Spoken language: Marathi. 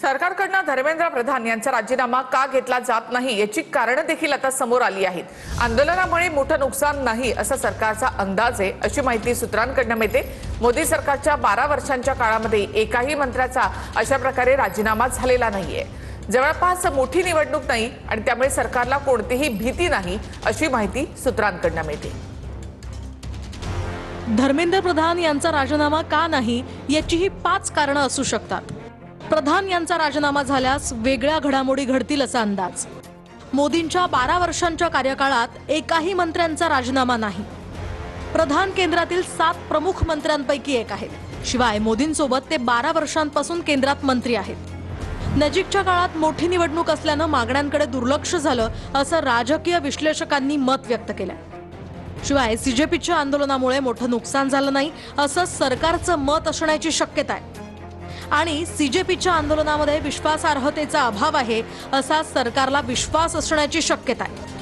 सरकारकडून धर्मेंद्र प्रधान यांचा राजीनामा का घेतला जात नाही याची कारणं देखील आता समोर आली आहेत। आंदोलनामुळे मोठं नुकसान नाही असा सरकारचा अंदाज आहे, अशी माहिती सूत्रांकडून मिळते। मोदी सरकारच्या 12 वर्षांच्या काळामध्ये एकाही मंत्र्याचा अशा प्रकारे राजीनामा झालेला नाहीये। जवळपास मोठी निवडणूक नाही आणि त्यामुळे सरकारला कोणतीही भीती नाही, अशी माहिती सूत्रांकडून मिळते। धर्मेंद्र प्रधान यांचा राजीनामा का नाही याची ही 5 कारणं असू शकतात। प्रधान यांचा राजीनामा झाल्यास वेगळ्या घडामोडी घडतील असा अंदाज। मोदींच्या 12 वर्षांच्या कार्यकाळात एकाही मंत्र्यांचा राजीनामा नाही। प्रधान केंद्रातील 7 प्रमुख मंत्र्यांपैकी एक आहेत। शिवाय मोदींसोबत ते 12 वर्षांपासून केंद्रात मंत्री आहेत। नजीकच्या काळात मोठी निवडणूक असल्यानं मागण्यांकडे दुर्लक्ष झालं असं राजकीय विश्लेषकांनी मत व्यक्त केलंय। शिवाय सीजेपीच्या आंदोलनामुळे मोठं नुकसान झालं नाही असं सरकारचं मत असण्याची शक्यता आहे आणि सीजेपीच्या आंदोलनामध्ये विश्वासार्हतेचा अभाव आहे असा सरकारला विश्वास असण्याची शक्यता आहे।